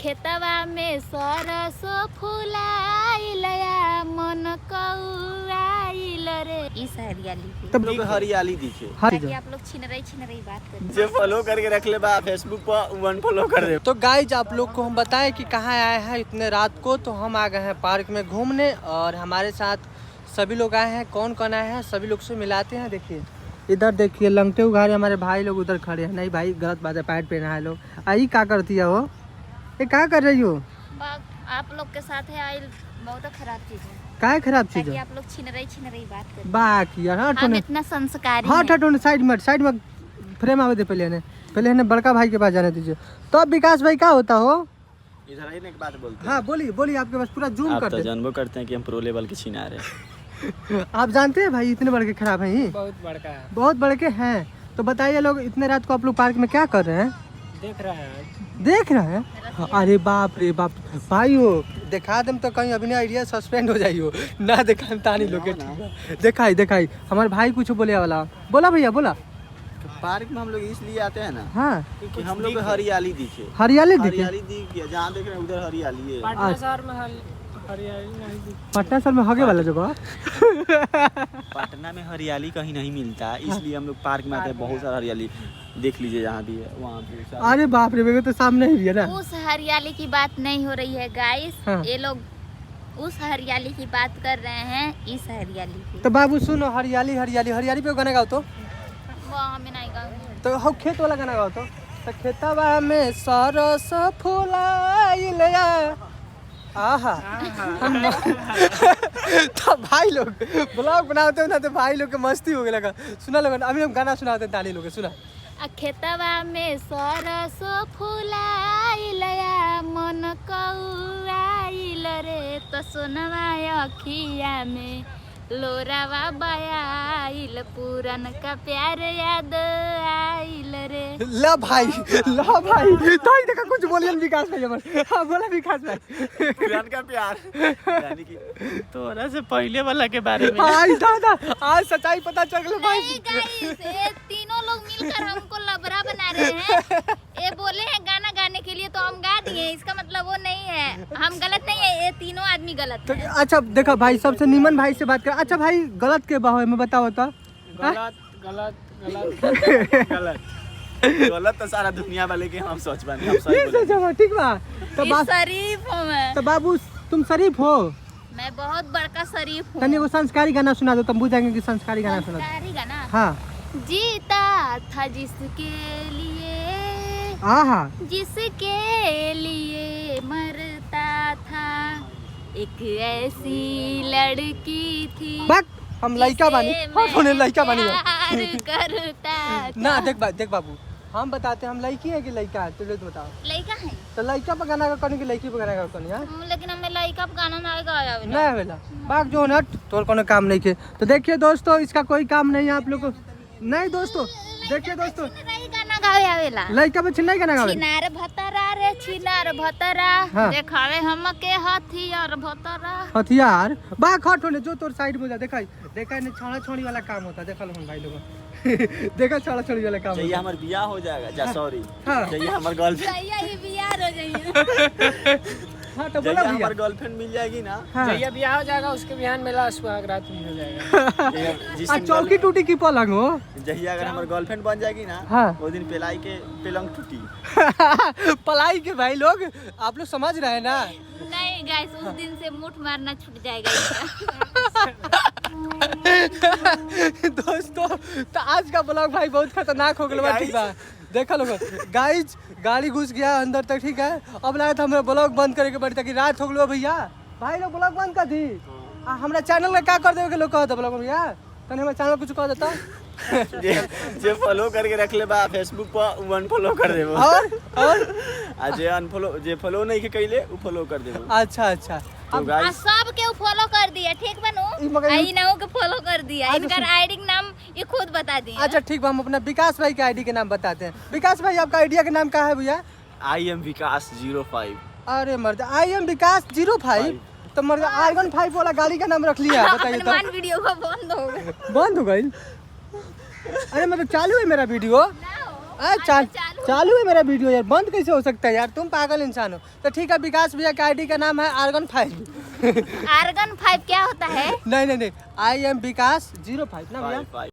खेतवा में सरसो फुलाइल मन कौआइल रे। इस हरियाली पे तब लोग हरियाली दिखे ताकि आप लोग छिनरई बात करें। जो फॉलो करके रख ले बा फेसबुक पर अनफॉलो कर दे। तो गाइज आप लोग को हम बताएं कि कहाँ आए हैं इतने रात को। तो हम आ गए हैं पार्क में घूमने और हमारे साथ सभी लोग आए हैं। कौन कौन आए हैं सभी लोग से मिलाते हैं। देखिए इधर देखिए लंगटे उघारे हमारे भाई लोग उधर खड़े हैं। नहीं भाई गलत बात है, पैंट पहना है लोग। आई क्या करती है वो, ये क्या कर रही हो? आप लोग के साथ है आई बहुत खराब चीज है। क्या खराब चीज ताकि है? आप लोग छिनरई बात करें। बाकी यार हम इतना संस्कारी हाँ हटो साइड में फ्रेम आवे दे पहले बड़का भाई के पास जाने दीजिए। तो अब विकास भाई क्या होता हो इधर आइए एक बात बोलते हैं। हाँ बोलिए आपके पास पूरा जूम करते हैं। जानबो करते हैं कि हम प्रो लेवल के छिना रहे हैं। आप जानते हैं भाई इतने बड़के खराब हैं ये? बहुत बड़के हैं। तो बताइए लोग इतने रात को आप लोग पार्क में क्या कर रहे हैं? देख रहे हैं। अरे बाप रे बाप भाई हो दिखा दम तो कहीं अभी आइडिया सस्पेंड हो जाइयो ना दिखा तानी लोग दिखाई हमारे भाई कुछ बोले वाला बोला भैया बोला। पार्क में हम लोग इसलिए आते हैं ना हाँ कि हम लोग हरियाली दिखे। हरियाली दिखे दिख गया जहाँ देख रहे हैं उधर हरियाली है। पटना शहर में हगे वाला जगह पटना में हरियाली कहीं नहीं मिलता, इसलिए हम लोग पार्क में आते हैं। बहुत सारा हरियाली देख लीजिए जहाँ भी है वहाँ पे। अरे बाप रे मेरे तो सामने ही है ना। उस हरियाली की बात नहीं हो रही है गाइस। हाँ। ये लोग उस हरियाली की बात कर रहे हैं इस हरियाली की। तो बाबू सुनो हरियाली पे गाना गाओ तो वो हमें नहीं गाऊंगी। तो हम खेत वाला गाना गाओ तो खेतवा में सरस फुलाइल आहा तो भाई लोग ब्लॉग बनाते ना तो भाई लोग के मस्ती हो गया। सुना लोग अभी हम गाना सुनाते हैं ताली लोग सुना। खेतवा में सरसो फुलाइल मन कौआइल रे। तो सोनवा अखिया में लोरावा बयाइल पुरन का प्यार याद आइल रे। ला भाई तो ही देखा कुछ बोलिए विकास भाई हमर। हां बोला विकास भाई पुरान का प्यार यानी कि तोरा से पहले वाला के बारे में। आई दादा आज सच्चाई पता चल गई भाई। नहीं गाइस ये तीनों लोग मिलकर हमको लबरा बना रहे हैं। ये बोले हैं गाना गाने के लिए तो हम गा दिए, इसका मतलब वो नहीं है हम गलत नहीं है, ये तीनों आदमी गलत तो है। अच्छा देखा भाई सबसे नीमन भाई से बात कर। अच्छा भाई गलत के बारे में बताओ तो। गलत तो सारा दुनिया वाले के हम सोच बने हम सही बोले। ठीक बा तो शरीफ हूँ मैं। तो बाबू तुम शरीफ हो? मैं बहुत बड़का शरीफ हूँ। तनी वो संस्कारी गाना सुना दो, तुम बुझाएंगे कि संस्कारी गाना सुना दो। संस्कारी गाना। हाँ जीता था जिसके लिए आहा जिसके लिए मरता था एक ऐसी लड़की थी। बक हम लड़का बानी होने लड़का बानी प्यार करता ना। देख बाबू हम बताते हैं हम लड़की है कि लड़का है तो बताओ। लड़का है तो लड़का पर गाना करनी कि लड़की पर गाना करनी है? लेकिन हमें लड़का पर गाना नहीं गाया नहीं बेला बाग जो नट तोर कोनो काम नहीं के। तो देखिए दोस्तों इसका कोई काम नहीं है आप लोग को। नहीं दोस्तों देखिए दोस्तों गाना गाया वेला लड़का पर छिनाई गाना गावे छिनार भतरा रे छिनार भतरा। हाँ। देखावे हमके हथियार भतरा। हथियार बा खट होने जो तोर साइड में जा देखा ने छाड़ा छोड़ी वाला काम होता देखा लो भाई लोग देखा छाड़ा छोड़ी वाला काम चाहिए हमार बियाह हो जाएगा जा सॉरी हाँ। चाहिए हमार गर्लफ्रेंड चाहिए बियाह हो जाइए। हाँ तो बोला भैया हमार गर्लफ्रेंड मिल जाएगी ना। हाँ। जैया ब्याह हो जाएगा उसके बिहान मेला सुहाग रात भी हो जाएगा। जिस आ दिन चौकी टूटी की पलंग हो जही अगर हमार गर्लफ्रेंड बन जाएगी ना हाँ। वो दिन पेलाई के पेलंग टूटी। पलाई के भाई लोग आप लोग समझ रहे हैं ना। नहीं गाइस उस दिन से मुठ मारना छूट जाएगा इनका। दोस्तों तो आज का ब्लॉग भाई बहुत खतरनाक हो गया। ठीक बा देखा लोग गाइज गाड़ी घुस गया अंदर तक। ठीक है अब लगा था हमारा ब्लॉग बंद करे के बड़ी ताकि रात हो गलो भैया। भाई लोग ब्लॉग बंद कर दी हमारा चैनल का क्या कर देवे के लोग कहता ब्लॉग भैया तने हमारा चैनल कुछ कह देता जे फॉलो करके रख ले बा फेसबुक पर अनफॉलो कर देबो और जे अनफॉलो जे फॉलो नहीं के कइले उ फॉलो कर देबो। अच्छा तो गाइस सब के फॉलो कर दिया ठीक बनू आई नाउ के फॉलो कर दिया इनका आईडी का नाम ये खुद बता दिए। अच्छा ठीक बा हम अपना विकास भाई के आईडी के नाम बताते हैं। विकास भाई आपका आईडिया का नाम क्या है भैया? आई एम विकास 05। अरे मर्द आई एम विकास 05 तो मर्द आईगन 5 वाला गाड़ी का नाम रख लिया बताइए तो। हनुमान वीडियो का बंद हो गया। बंद हो गई? अरे मतलब चालू है मेरा वीडियो। चालू है मेरा वीडियो यार, बंद कैसे हो सकता है यार, तुम पागल इंसान हो। तो ठीक है, विकास भैया का आईडी का नाम है आर्गन 5। आर्गन 5 क्या होता है? नहीं, आई एम विकास 05 ना भैया।